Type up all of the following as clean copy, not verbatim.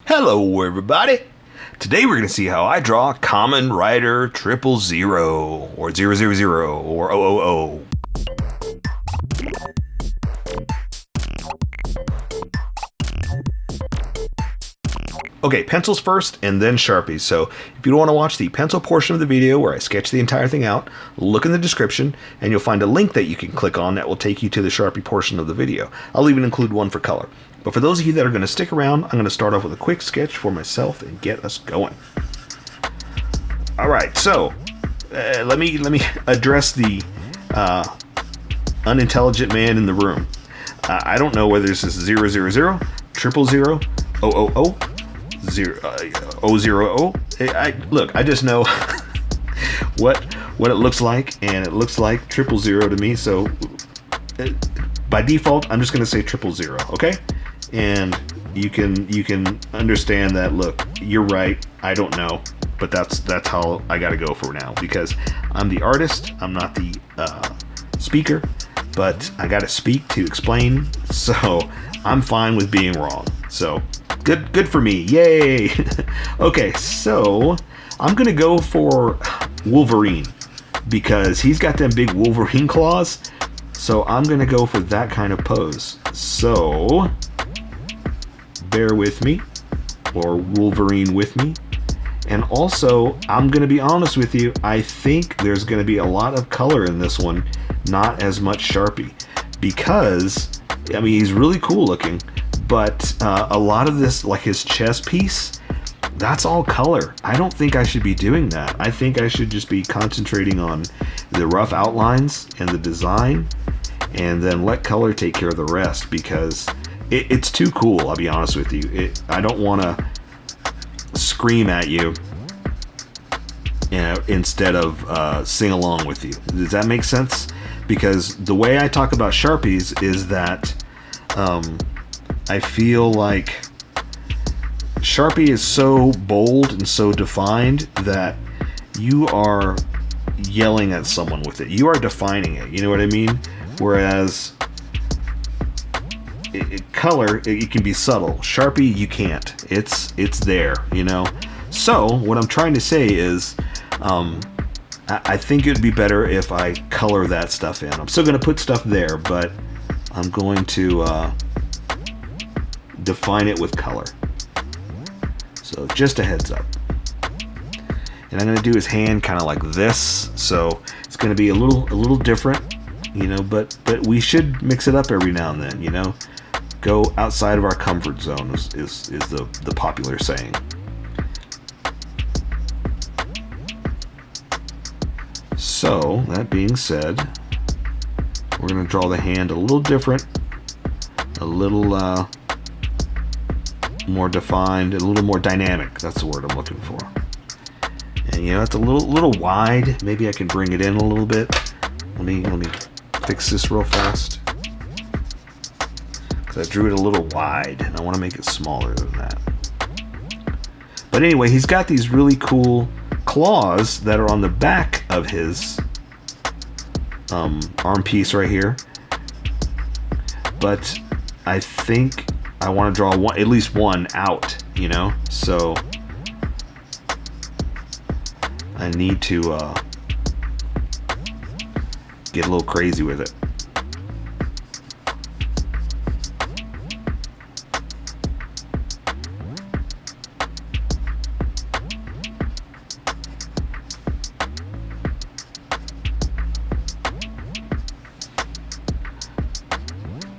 Hello everybody! Today we're going to see how I draw Kamen Rider OOO, or 000, or OOO. Okay, pencils first and then Sharpies. So if you don't want to watch the pencil portion of the video where I sketch the entire thing out, look in the description and you'll find a link that you can click on that will take you to the Sharpie portion of the video. I'll even include one for color. But for those of you that are going to stick around, I'm going to start off with a quick sketch for myself and get us going. Alright, so let me address the unintelligent man in the room. I don't know whether this is 000, 000, 000, 000, 000. Look, I just know what it looks like, and it looks like 000 to me. So by default, I'm just going to say 000. Okay, and you can understand that. Look, you're right. I don't know, but that's how I got to go for now because I'm the artist. I'm not the speaker, but I got to speak to explain. So I'm fine with being wrong. So. Good for me. Yay! Okay, so I'm gonna go for Wolverine because he's got them big Wolverine claws. So I'm gonna go for that kind of pose. So bear with me, or Wolverine with me. And also, I'm gonna be honest with you, I think there's gonna be a lot of color in this one, not as much Sharpie, because I mean he's really cool looking. But a lot of this, like his chest piece, that's all color. I don't think I should be doing that. I think I should just be concentrating on the rough outlines and the design, and then let color take care of the rest because it's too cool, I'll be honest with you. I don't want to scream at you, instead of sing along with you. Does that make sense? Because the way I talk about Sharpies is that I feel like Sharpie is so bold and so defined that you are yelling at someone with it. You are defining it. You know what I mean? Whereas color, it can be subtle. Sharpie, you can't. It's there, you know? So what I'm trying to say is I think it would be better if I color that stuff in. I'm still going to put stuff there, but I'm going to define it with color. So just a heads up. And I'm going to do his hand kind of like this, so it's going to be a little different, you know, but we should mix it up every now and then, you know. Go outside of our comfort zone is the popular saying. So that being said, we're going to draw the hand a little different, a little more defined, a little more dynamic. That's the word I'm looking for. And you know, it's a little wide. Maybe I can bring it in a little bit. Let me fix this real fast because I drew it a little wide and I want to make it smaller than that. But anyway, he's got these really cool claws that are on the back of his arm piece right here. But I think I want to draw at least one out, you know, so I need to get a little crazy with it.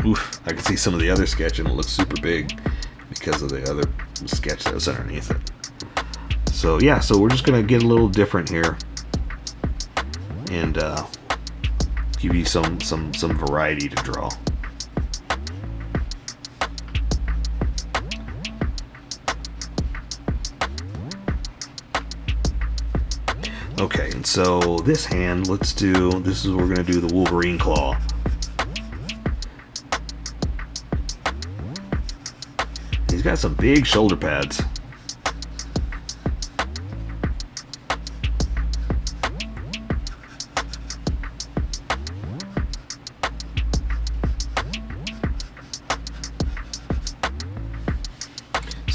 Oof, I can see some of the other sketch and it looks super big because of the other sketch that was underneath it. So yeah, so we're just gonna get a little different here and give you some variety to draw. Okay, and so this hand, this is where we're gonna do the Wolverine claw. He's got some big shoulder pads.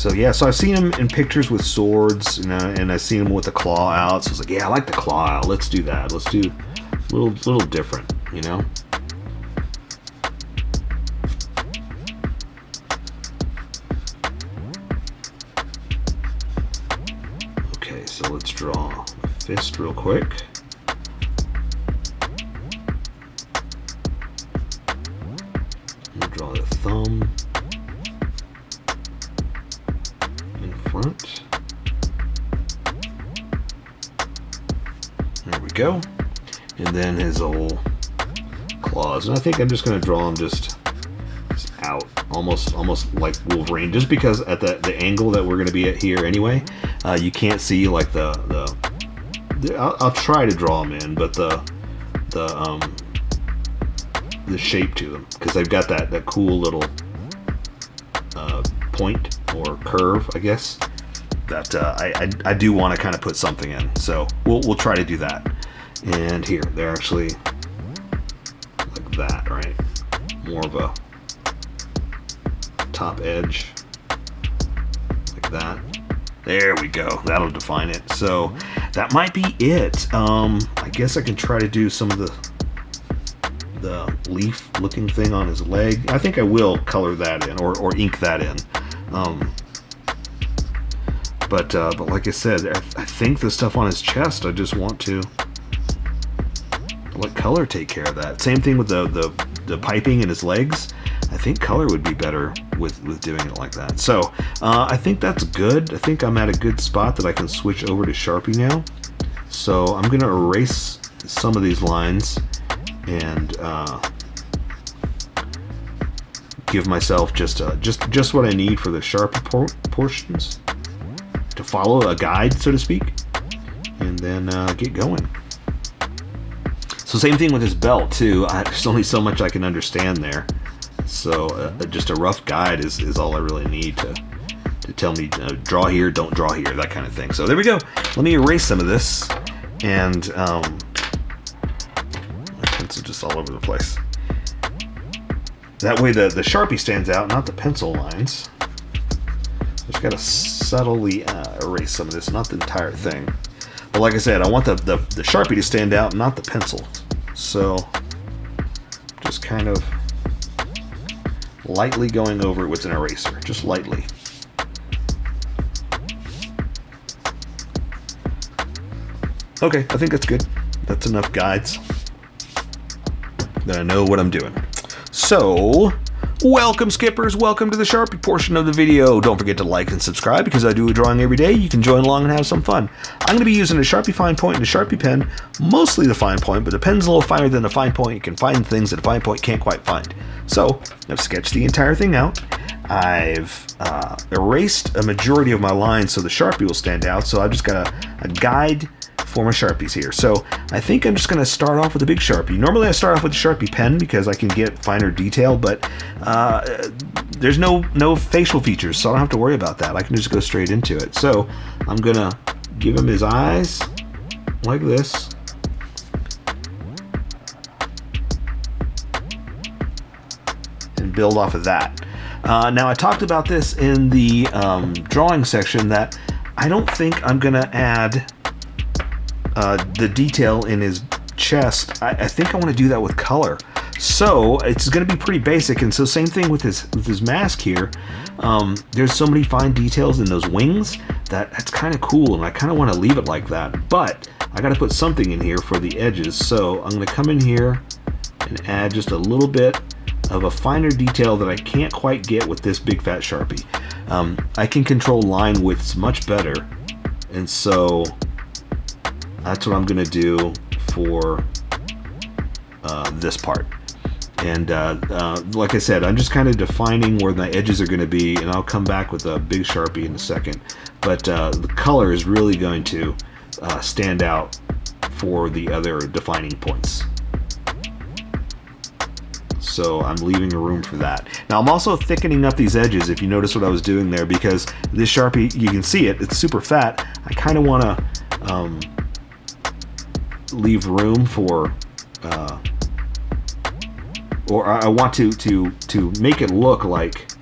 So yeah, so I've seen him in pictures with swords, you know, and I've seen him with the claw out. So it's like, yeah, I like the claw out. Let's do that. Let's do a little different, you know. Okay, so let's draw a fist real quick. We'll draw the thumb. Front. There we go. And then his old claws. And I think I'm just going to draw him just out, almost like Wolverine, just because at the angle that we're going to be at here anyway, you can't see like the I'll try to draw them in, but the shape to them, because they've got that cool little point or curve, I guess, that I do want to kind of put something in. So we'll try to do that. And here, they're actually like that, right? More of a top edge, like that. There we go. That'll define it. So that might be it. I guess I can try to do some of the leaf looking thing on his leg. I think I will color that in, or ink that in. But like I said, I think the stuff on his chest, I just want to let color take care of that. Same thing with the piping in his legs. I think color would be better with doing it like that. So I think that's good. I think I'm at a good spot that I can switch over to Sharpie now. So I'm gonna erase some of these lines and give myself just what I need for the Sharpie portions to follow a guide, so to speak, and then get going. So same thing with his belt too. There's only so much I can understand there. So just a rough guide is all I really need to tell me draw here, don't draw here, that kind of thing. So there we go. Let me erase some of this, and my pencil just all over the place. That way the Sharpie stands out, not the pencil lines. Just gotta subtly erase some of this, not the entire thing. But like I said, I want the Sharpie to stand out, not the pencil. So just kind of lightly going over it with an eraser, just lightly. Okay, I think that's good. That's enough guides that I know what I'm doing. So, welcome skippers, welcome to the Sharpie portion of the video. Don't forget to like and subscribe, because I do a drawing every day. You can join along and have some fun. I'm going to be using a Sharpie fine point and a Sharpie pen, mostly the fine point, but the pen's a little finer than the fine point. You can find things that a fine point can't quite find. So, I've sketched the entire thing out. I've erased a majority of my lines so the Sharpie will stand out, so I've just got a guide for my Sharpies here. So I think I'm just going to start off with a big Sharpie. Normally I start off with a Sharpie pen because I can get finer detail, but there's no facial features, so I don't have to worry about that. I can just go straight into it. So I'm going to give him his eyes like this. And build off of that. Now I talked about this in the drawing section that I don't think I'm going to add the detail in his chest. I think I want to do that with color. So it's going to be pretty basic, and so same thing with his mask here. There's so many fine details in those wings that's kind of cool, and I kind of want to leave it like that. But I got to put something in here for the edges, so I'm going to come in here and add just a little bit of a finer detail that I can't quite get with this big fat Sharpie. I can control line widths much better, and so that's what I'm going to do for this part. And like I said, I'm just kind of defining where my edges are going to be, and I'll come back with a big Sharpie in a second. But the color is really going to stand out for the other defining points. So I'm leaving a room for that. Now I'm also thickening up these edges, if you notice what I was doing there, because this Sharpie, you can see it, it's super fat. I kind of want to leave room for, or I want to make it look like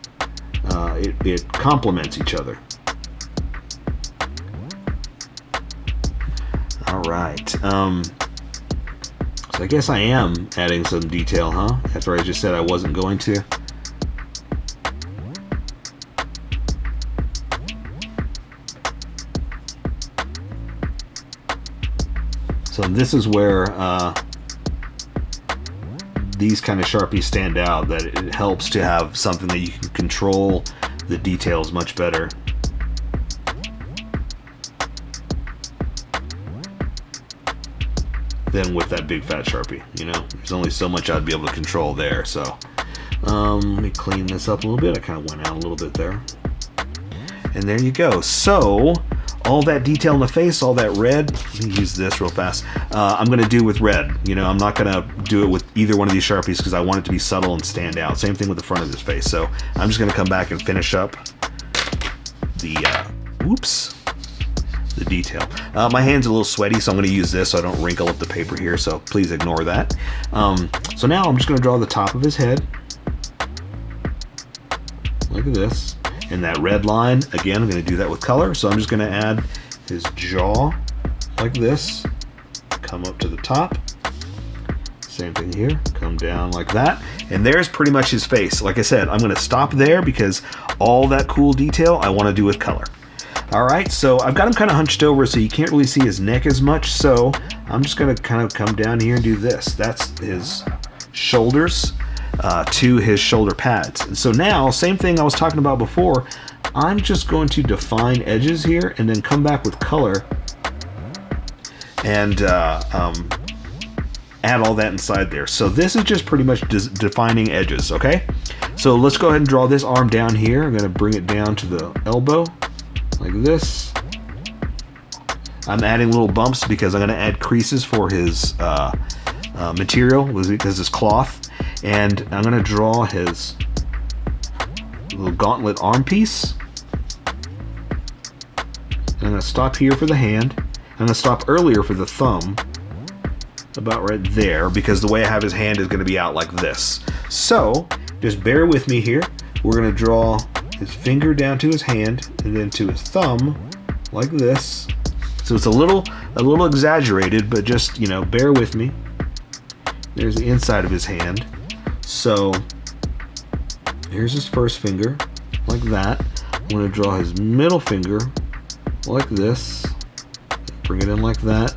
it complements each other. All right. So I guess I am adding some detail, huh? After I just said I wasn't going to. So this is where these kind of Sharpies stand out, that it helps to have something that you can control the details much better. Than with that big fat Sharpie, you know? There's only so much I'd be able to control there, so. Let me clean this up a little bit. I kind of went out a little bit there. And there you go. So, all that detail in the face, all that red, let me use this real fast. I'm gonna do with red. You know, I'm not gonna do it with either one of these Sharpies because I want it to be subtle and stand out. Same thing with the front of this face. So, I'm just gonna come back and finish up the, the detail. My hand's a little sweaty, so I'm going to use this so I don't wrinkle up the paper here, so please ignore that. So now I'm just going to draw the top of his head. Look at this. And that red line, again, I'm going to do that with color, so I'm just going to add his jaw like this. Come up to the top. Same thing here. Come down like that. And there's pretty much his face. Like I said, I'm going to stop there because all that cool detail I want to do with color. Alright, so I've got him kind of hunched over so you can't really see his neck as much, so I'm just going to kind of come down here and do this. That's his shoulders to his shoulder pads. And so now, same thing I was talking about before, I'm just going to define edges here and then come back with color and add all that inside there. So this is just pretty much defining edges, okay? So let's go ahead and draw this arm down here. I'm going to bring it down to the elbow. Like this. I'm adding little bumps because I'm going to add creases for his material, because it's cloth, and I'm going to draw his little gauntlet arm piece. I'm going to stop here for the hand. I'm going to stop earlier for the thumb, about right there, because the way I have his hand is going to be out like this. So just bear with me here. We're going to draw his finger down to his hand and then to his thumb like this. So it's a little exaggerated, but just, you know, bear with me. There's the inside of his hand. So here's his first finger like that. I'm going to draw his middle finger like this. Bring it in like that.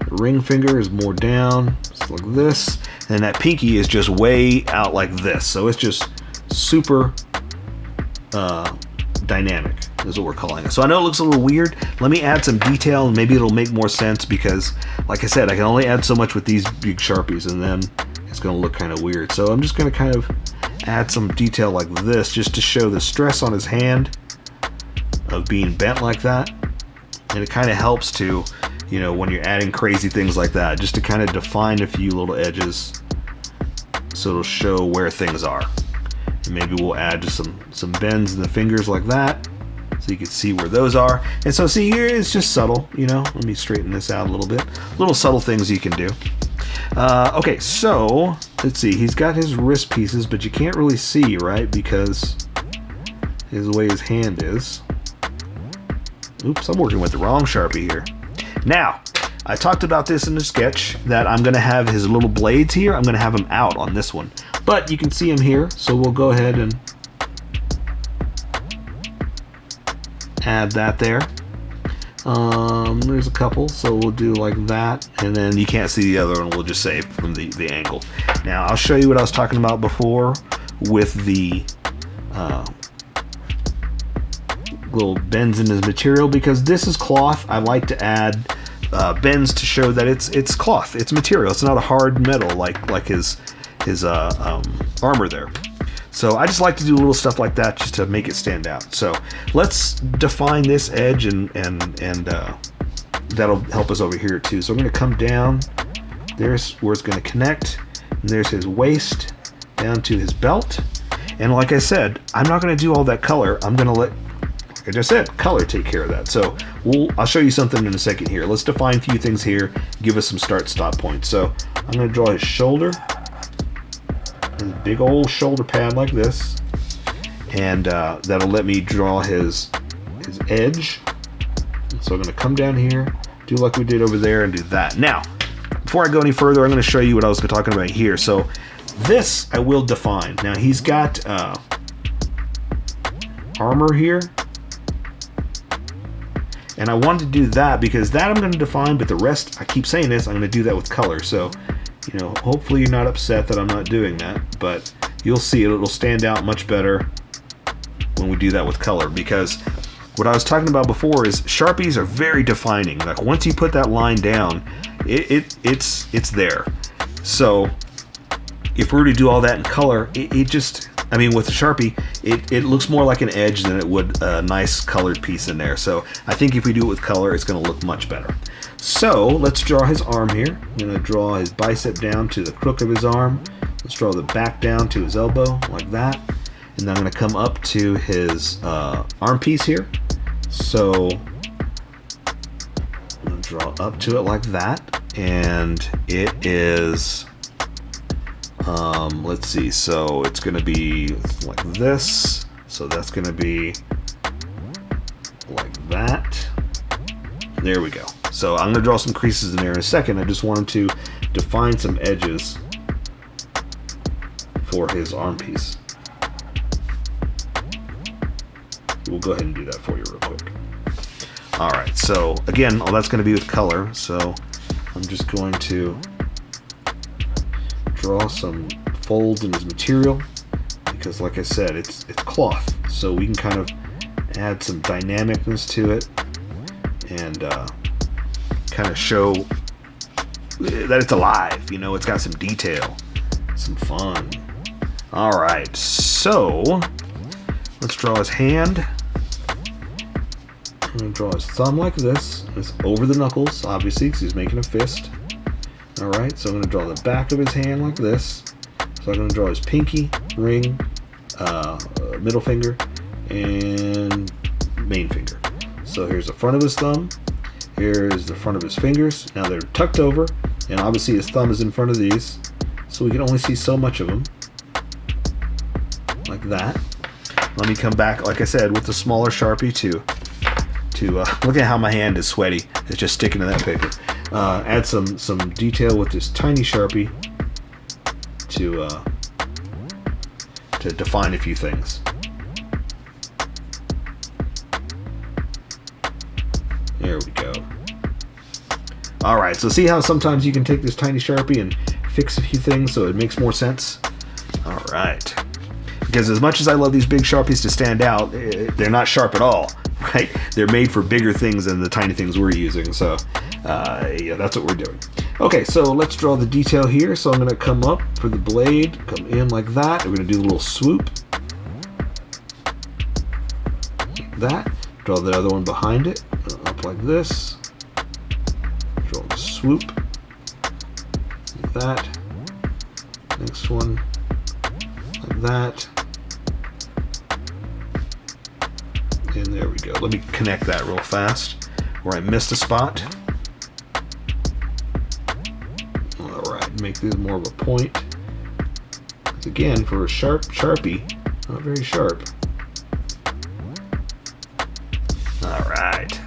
The ring finger is more down, just like this. And that pinky is just way out like this. So it's just super dynamic is what we're calling it. So I know it looks a little weird. Let me add some detail and maybe it'll make more sense because, like I said, I can only add so much with these big Sharpies and then it's going to look kind of weird. So I'm just going to kind of add some detail like this just to show the stress on his hand of being bent like that. And it kind of helps to, you know, when you're adding crazy things like that, just to kind of define a few little edges so it'll show where things are. And maybe we'll add just some bends in the fingers like that so you can see where those are. And so see here, it's just subtle, you know. Let me straighten this out a little bit. Little subtle things you can do. Okay, so let's see. He's got his wrist pieces, but you can't really see, right? Because the way his hand is. Oops, I'm working with the wrong Sharpie here. Now, I talked about this in the sketch that I'm going to have his little blades here. I'm going to have them out on this one. But you can see them here, so we'll go ahead and add that there. There's a couple, so we'll do like that, and then you can't see the other one, we'll just say from the angle. Now, I'll show you what I was talking about before with the little bends in his material, because this is cloth. I like to add bends to show that it's cloth, it's material, it's not a hard metal like his armor there. So I just like to do little stuff like that just to make it stand out. So let's define this edge and that'll help us over here too. So we're going to come down. There's where it's going to connect. And there's his waist down to his belt. And like I said, I'm not going to do all that color. I'm going to let, like I just said, color take care of that. So I'll show you something in a second here. Let's define a few things here, give us some start-stop points. So I'm going to draw his shoulder. Big old shoulder pad like this, and that'll let me draw his edge. So I'm going to come down here, do like we did over there, and do that. Now, before I go any further, I'm going to show you what I was talking about here. So this I will define. Now he's got armor here, and I wanted to do that because that I'm going to define, but the rest, I keep saying this, I'm going to do that with color. So, you know, hopefully you're not upset that I'm not doing that, but you'll see it'll stand out much better when we do that with color, because what I was talking about before is Sharpies are very defining. Like once you put that line down, it's there. So if we were to do all that in color, it just, I mean, with the Sharpie, it looks more like an edge than it would a nice colored piece in there. So I think if we do it with color, it's going to look much better. So let's draw his arm here. I'm going to draw his bicep down to the crook of his arm. Let's draw the back down to his elbow, like that. And then I'm going to come up to his arm piece here. So I'm going to draw up to it like that. And it is, let's see, so it's going to be like this. So that's going to be like that. There we go. So I'm going to draw some creases in there in a second. I just wanted to define some edges for his arm piece. We'll go ahead and do that for you real quick. Alright, so again, all that's going to be with color. So I'm just going to draw some folds in his material, because like I said, it's cloth. So we can kind of add some dynamicness to it and kind of show that it's alive. You know, it's got some detail, some fun. Alright, so let's draw his hand. I'm going to draw his thumb like this. It's over the knuckles, obviously, because he's making a fist. Alright, so I'm going to draw the back of his hand like this. So I'm going to draw his pinky, ring, middle finger, and main finger. So here's the front of his thumb. Here's the front of his fingers. Now they're tucked over, and obviously his thumb is in front of these. So we can only see so much of them. Like that. Let me come back, like I said, with the smaller Sharpie to look at how my hand is sweaty. It's just sticking to that paper. Add some detail with this tiny Sharpie to define a few things. There we go. Alright, so see how sometimes you can take this tiny Sharpie and fix a few things so it makes more sense? Alright. Because as much as I love these big Sharpies to stand out, they're not sharp at all, right? They're made for bigger things than the tiny things we're using, so yeah, that's what we're doing. Okay, so let's draw the detail here. So I'm going to come up for the blade, come in like that. We're going to do a little swoop. Like that. Draw the other one behind it, up like this. Draw the swoop. Like that. Next one. Like that. And there we go. Let me connect that real fast where I missed a spot. Alright, make this more of a point. Because again, for a Sharpie, not very sharp. Alright.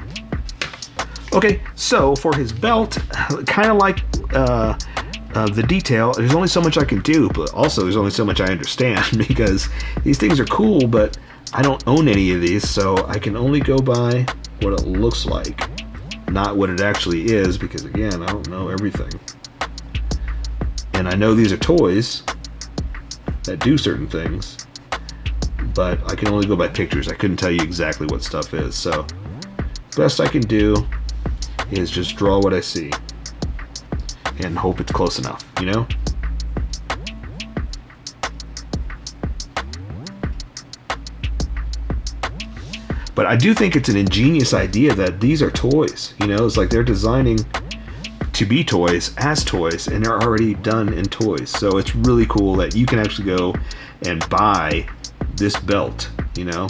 Okay, so for his belt, kind of like the detail, there's only so much I can do, but also there's only so much I understand, because these things are cool, but I don't own any of these, so I can only go by what it looks like, not what it actually is, because again, I don't know everything. And I know these are toys that do certain things, but I can only go by pictures. I couldn't tell you exactly what stuff is, so best I can do is just draw what I see and hope it's close enough, you know? But I do think it's an ingenious idea that these are toys, you know? It's like they're designing to be toys as toys, and they're already done in toys. So it's really cool that you can actually go and buy this belt, you know,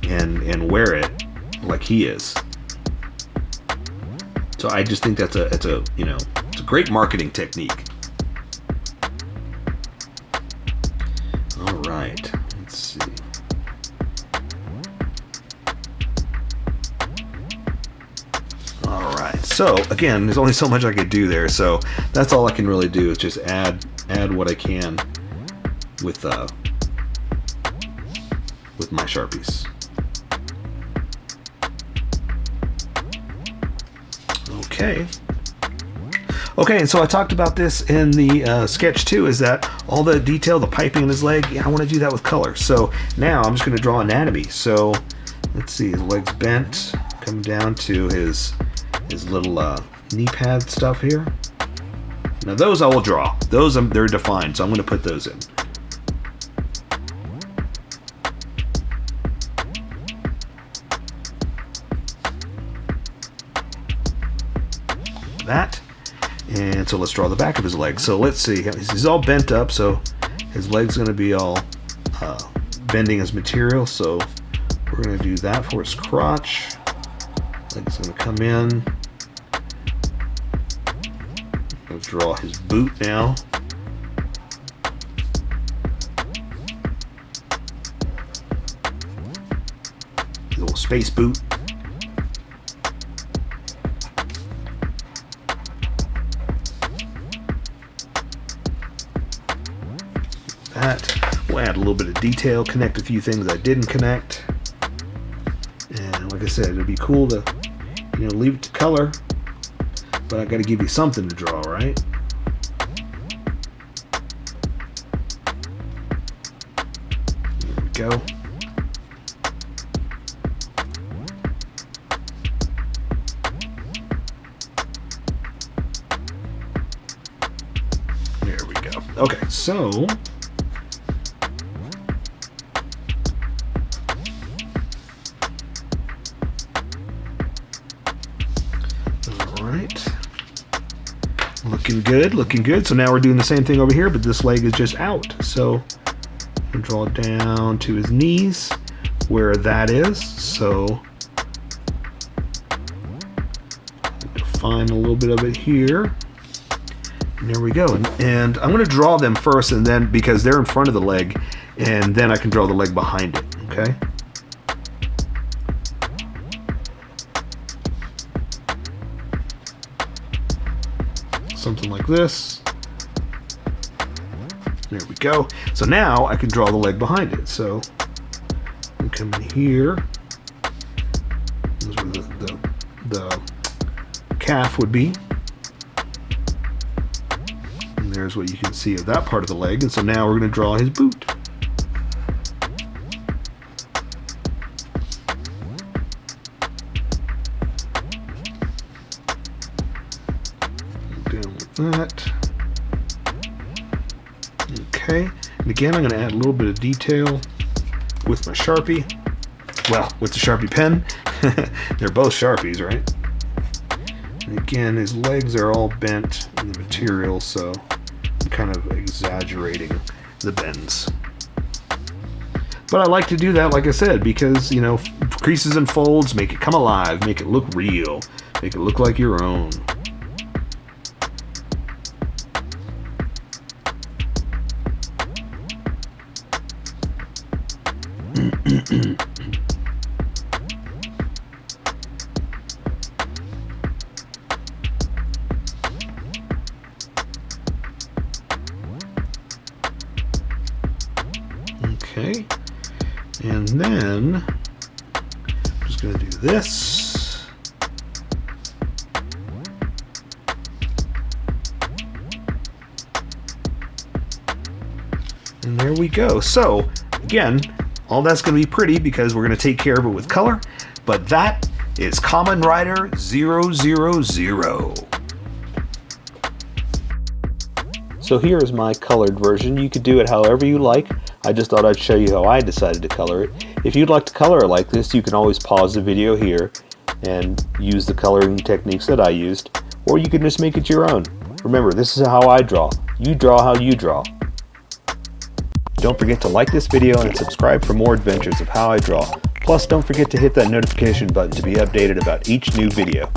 and wear it like he is. So I just think that's a you know, it's a great marketing technique. All right, let's see. So again, there's only so much I could do there, so that's all I can really do is just add what I can with my Sharpies. Okay, and so I talked about this in the sketch too, is that all the detail, the piping in his leg, I want to do that with color. So now I'm just going to draw anatomy. So let's see, his leg's bent, coming down to his little knee pad stuff here. Now those I will draw. Those they're defined, so I'm going to put those in. That. And so let's draw the back of his leg. So let's see, he's all bent up, so his leg's going to be all bending his material. So we're going to do that for his crotch. Leg's going to come in. Let's draw his boot now. His little space boot. We'll add a little bit of detail, connect a few things I didn't connect, and like I said, it'd be cool to, leave it to color, but I got to give you something to draw, right? There we go. There we go. Okay, so looking good. So now we're doing the same thing over here, but this leg is just out. So we'll draw it down to his knees where that is. So define a little bit of it here. And there we go. And I'm going to draw them first, and then because they're in front of the leg, and then I can draw the leg behind it. Okay. Something like this. There we go. So now I can draw the leg behind it. So we come in here. This is where the calf would be. And there's what you can see of that part of the leg. And so now we're going to draw his boot. That. Okay, and again I'm going to add a little bit of detail with my Sharpie. Well, with the Sharpie pen. They're both Sharpies, right? And again, his legs are all bent in the material, so I'm kind of exaggerating the bends. But I like to do that, like I said, because, creases and folds make it come alive, make it look real, make it look like your own. Okay, and then I'm just going to do this. And there we go. So again, all that's going to be pretty because we're going to take care of it with color, but that is Kamen Rider 000. So here is my colored version. You could do it however you like. I just thought I'd show you how I decided to color it. If you'd like to color it like this, you can always pause the video here and use the coloring techniques that I used, or you can just make it your own. Remember, this is how I draw. You draw how you draw. Don't forget to like this video and subscribe for more adventures of how I draw. Plus, don't forget to hit that notification button to be updated about each new video.